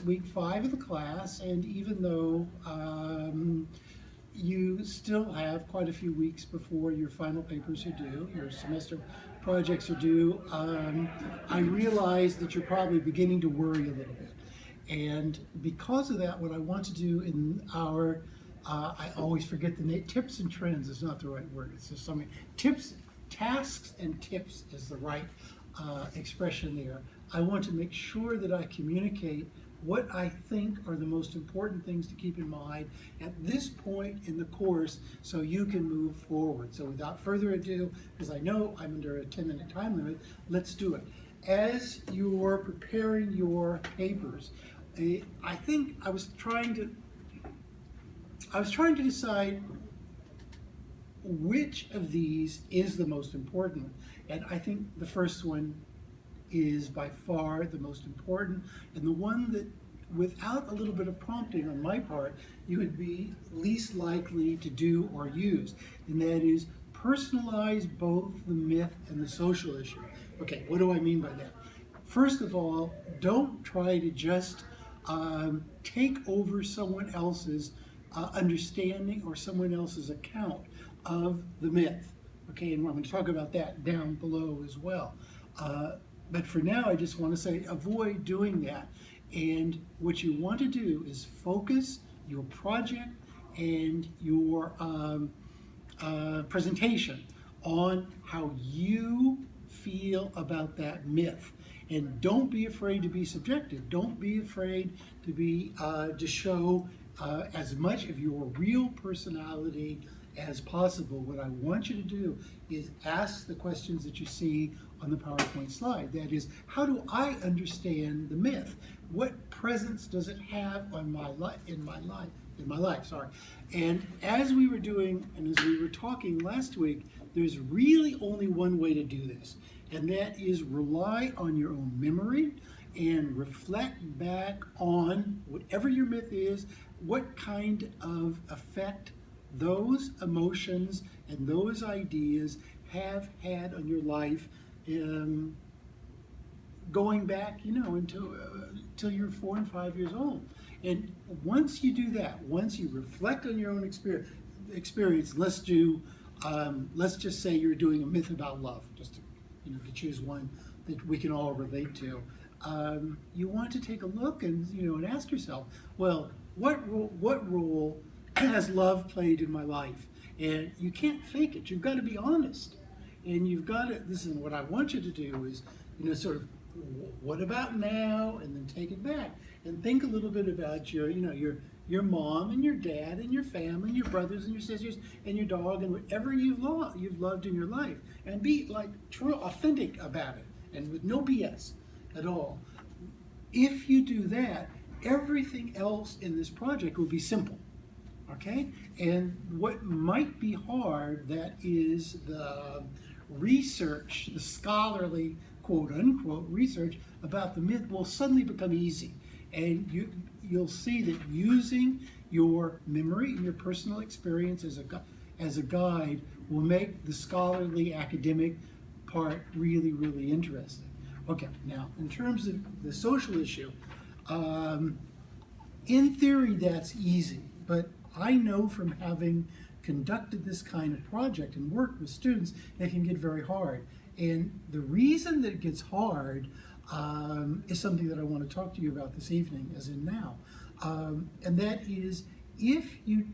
week 5 of the class, and even though you still have quite a few weeks before your final papers are due, your semester projects are due, I realize that you're probably beginning to worry a little bit. And because of that, what I want to do in our, I always forget the name, tips and trends is not the right word. It's just something, tips, tasks and tips is the right expression there. I want to make sure that I communicate what I think are the most important things to keep in mind at this point in the course so you can move forward. So without further ado, because I know I'm under a 10-minute time limit, let's do it. As you're preparing your papers, I think I was trying to decide which of these is the most important, and I think the first one is by far the most important, and the one that without a little bit of prompting on my part you would be least likely to do or use, and that is personalize both the myth and the social issue. Okay, what do I mean by that? First of all, don't try to just take over someone else's understanding or someone else's account of the myth. Okay, and I'm going to talk about that down below as well. But for now, I just want to say avoid doing that. And what you want to do is focus your project and your presentation on how you feel about that myth. And don't be afraid to be subjective. Don't be afraid to be to show as much of your real personality as possible. What I want you to do is ask the questions that you see on the PowerPoint slide. That is, how do I understand the myth? What presence does it have on my life, in my life, sorry. And as we were doing, and as we were talking last week, there's really only one way to do this, and that is rely on your own memory and reflect back on whatever your myth is, what kind of effect those emotions and those ideas have had on your life, going back, until you're 4 and 5 years old. And once you do that, once you reflect on your own experience, let's just say you're doing a myth about love, just to choose one that we can all relate to. You want to take a look and ask yourself, well, what role has love played in my life? And you can't fake it. You've got to be honest. And you've got to, this is what I want you to do is, sort of, what about now? And then take it back. And think a little bit about your mom and your dad and your family and your brothers and your sisters and your dog and whatever you've loved in your life. And be true, authentic about it and with no BS at all. If you do that, everything else in this project will be simple. Okay? And what might be hard, that is the research, the scholarly quote-unquote research about the myth, will suddenly become easy. And you'll see that using your memory and your personal experience as a guide will make the scholarly academic part really, really interesting. Okay, now in terms of the social issue, in theory that's easy, but I know from having conducted this kind of project and worked with students, it can get very hard. And the reason that it gets hard is something that I want to talk to you about this evening, as in now. And that is, if you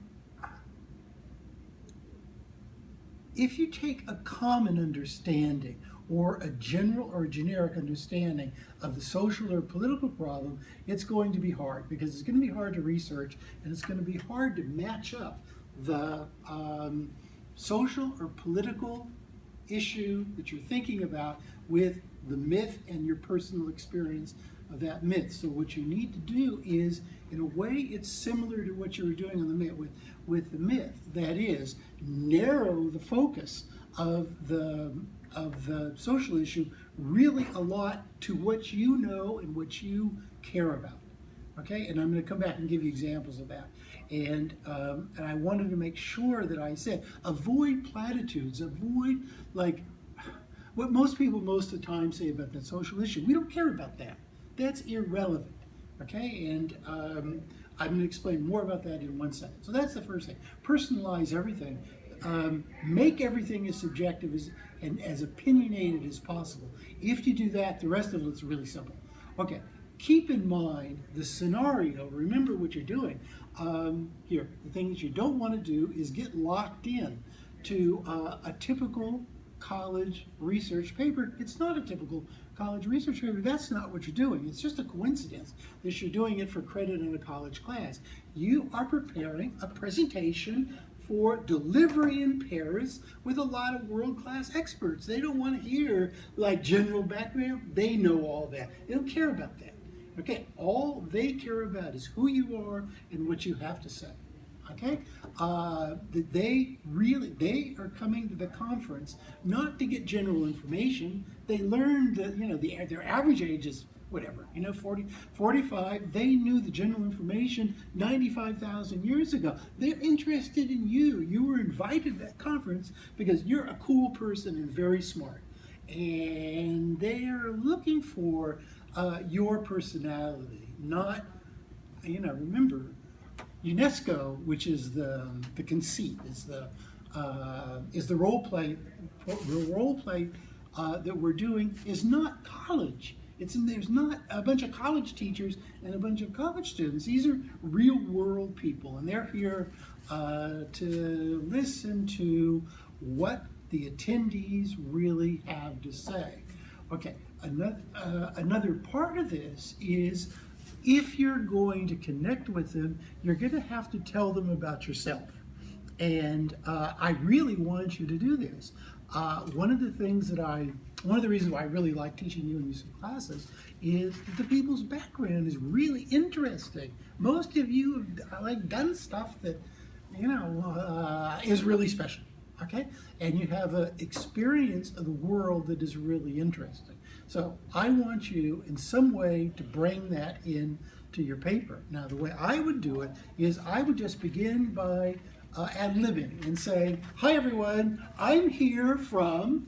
take a common understanding or a general or generic understanding of the social or political problem, it's going to be hard, because it's going to be hard to research, and it's going to be hard to match up the social or political issue that you're thinking about with the myth and your personal experience of that myth. So what you need to do is, in a way, it's similar to what you were doing on the myth with the myth. That is, narrow the focus of the social issue really a lot to what you know and what you care about. Okay, and I'm going to come back and give you examples of that. And I wanted to make sure that I said, avoid platitudes, avoid what most people most of the time say about that social issue. We don't care about that. That's irrelevant. Okay, and I'm going to explain more about that in 1 second. So that's the first thing. Personalize everything. Make everything as subjective and as opinionated as possible. If you do that, the rest of it's really simple. Okay, keep in mind the scenario. Remember what you're doing. Here, the things you don't want to do is get locked in to a typical college research paper. It's not a typical college research paper. That's not what you're doing. It's just a coincidence that you're doing it for credit in a college class. You are preparing a presentation for delivery in Paris with a lot of world-class experts. They don't want to hear like general background. They know all that. They don't care about that. Okay, all they care about is who you are and what you have to say. Okay, they are coming to the conference not to get general information. They learned that their average age is whatever 40, 45. They knew the general information 95,000 years ago. They're interested in you. You were invited to that conference because you're a cool person and very smart, and they are looking for your personality, not remember. UNESCO, which is the conceit, is the role play that we're doing, is not college. There's not a bunch of college teachers and a bunch of college students. These are real world people, and they're here to listen to what the attendees really have to say. Okay, another part of this is, if you're going to connect with them, you're going to have to tell them about yourself. And I really want you to do this. One of the reasons why I really like teaching UNUC classes is that the people's background is really interesting. Most of you have done stuff that is really special. Okay, and you have an experience of the world that is really interesting. So I want you in some way to bring that in to your paper. Now the way I would do it is I would just begin by ad-libbing and say, hi everyone, I'm here from,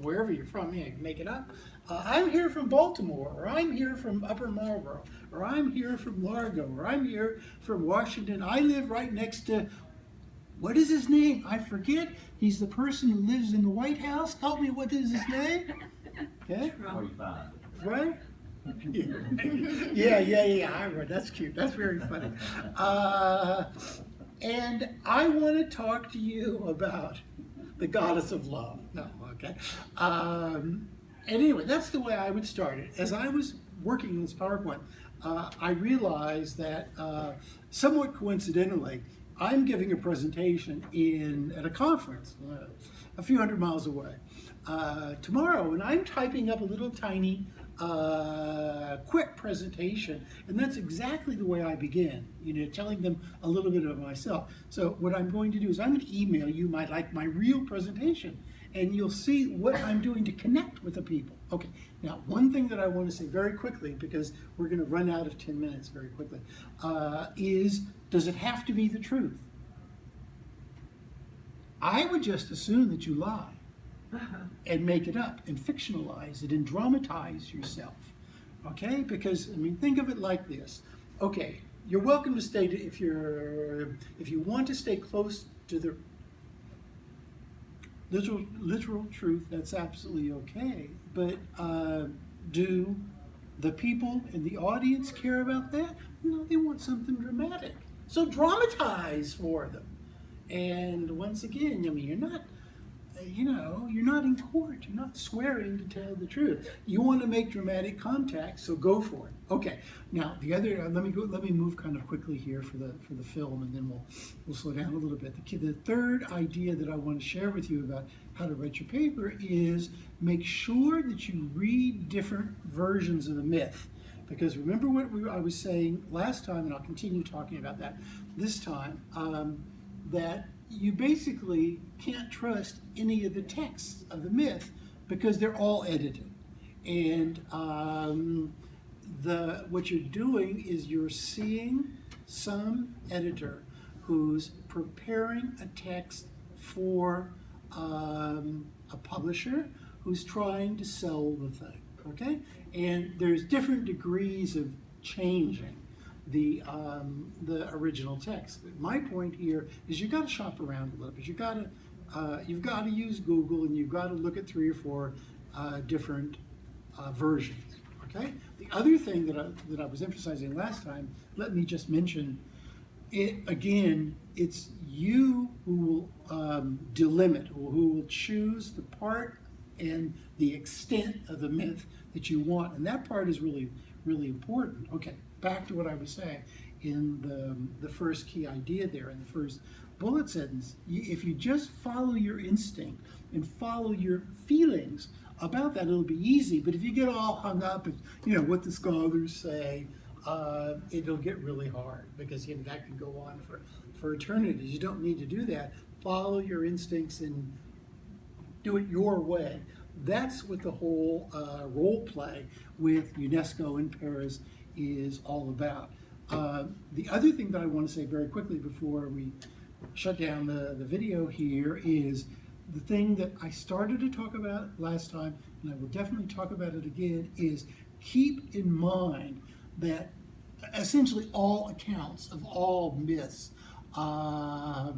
wherever you're from, you can make it up. I'm here from Baltimore, or I'm here from Upper Marlboro, or I'm here from Largo, or I'm here from Washington. I live right next to, what is his name? I forget. He's the person who lives in the White House. Help me, what is his name? Okay. 45. Right? Yeah. I remember. That's cute. That's very funny. And I want to talk to you about the goddess of love. No, okay. And anyway, that's the way I would start it. As I was working on this PowerPoint, I realized that somewhat coincidentally, I'm giving a presentation at a conference a few hundred miles away tomorrow, and I'm typing up a little tiny quick presentation, and that's exactly the way I begin, telling them a little bit of myself. So what I'm going to do is I'm going to email you my real presentation, and you'll see what I'm doing to connect with the people. Okay, now one thing that I want to say very quickly, because we're going to run out of 10 minutes very quickly, is, does it have to be the truth? I would just assume that you lie and make it up and fictionalize it and dramatize yourself, okay? Because, think of it like this. Okay, you're welcome to stay, if you want to stay close to the literal truth, that's absolutely okay. But do the people in the audience care about that? No, they want something dramatic. So dramatize for them. And once again, you're not, you're not in court. You're not swearing to tell the truth. You want to make dramatic contact, so go for it. Okay. Now the other, let me move kind of quickly here for the film, and then we'll slow down a little bit. The third idea that I want to share with you about how to write your paper is, make sure that you read different versions of the myth. Because remember what I was saying last time, and I'll continue talking about that this time, that you basically can't trust any of the texts of the myth because they're all edited. And what you're doing is you're seeing some editor who's preparing a text for a publisher who's trying to sell the thing, okay? And there's different degrees of changing the original text. My point here is you've got to shop around a little bit. You've got to use Google, and you've got to look at 3 or 4 different versions. Okay. The other thing that I was emphasizing last time, let me just mention it again. It's you who will delimit, or who will choose the part and the extent of the myth that you want, and that part is really, really important. Okay, back to what I was saying in the first key idea there, in the first bullet sentence. If you just follow your instinct and follow your feelings about that, it'll be easy. But if you get all hung up in, what the scholars say, it'll get really hard, because that can go on for eternity. You don't need to do that. Follow your instincts and do it your way. That's what the whole role play with UNESCO in Paris is all about. The other thing that I want to say very quickly before we shut down the video here is the thing that I started to talk about last time, and I will definitely talk about it again, is keep in mind that essentially all accounts of all myths are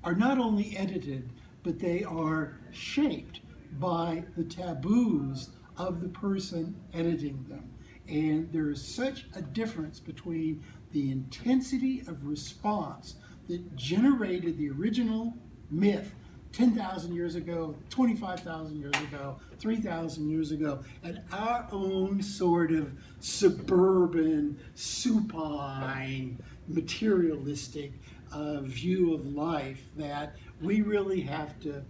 not only edited, but they are shaped by the taboos of the person editing them. And there is such a difference between the intensity of response that generated the original myth 10,000 years ago, 25,000 years ago, 3,000 years ago, and our own sort of suburban, supine, materialistic view of life, that we really have to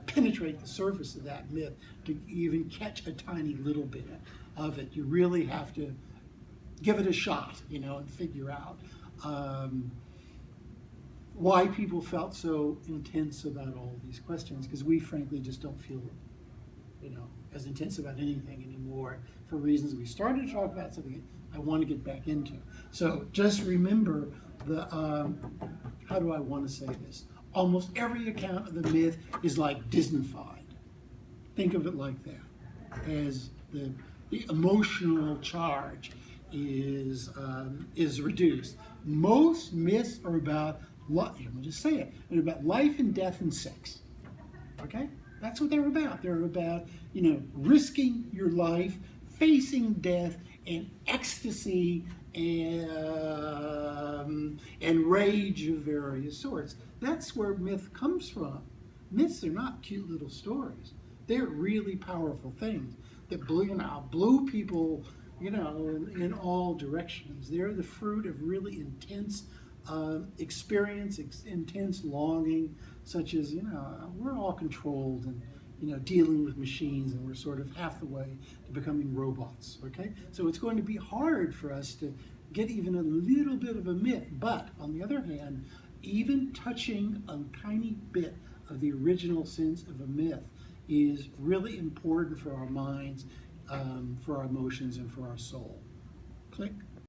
penetrate the surface of that myth to even catch a tiny little bit of it. You really have to give it a shot, and figure out why people felt so intense about all these questions, because we frankly just don't feel, as intense about anything anymore, for reasons we started to talk about, something I want to get back into. So just remember how do I want to say this? Almost every account of the myth is like Disneyfied. Think of it like that, as the emotional charge is reduced. Most myths are about, let me just say it, they're about life and death and sex. Okay? That's what they're about. They're about, risking your life, facing death, and ecstasy and rage of various sorts. That's where myth comes from. Myths are not cute little stories. They're really powerful things that blew people, in all directions. They're the fruit of really intense experience, intense longing, such as, we're all controlled and, dealing with machines, and we're sort of half the way to becoming robots, okay? So it's going to be hard for us to get even a little bit of a myth, but on the other hand, even touching a tiny bit of the original sense of a myth is really important for our minds, for our emotions, and for our soul. Click.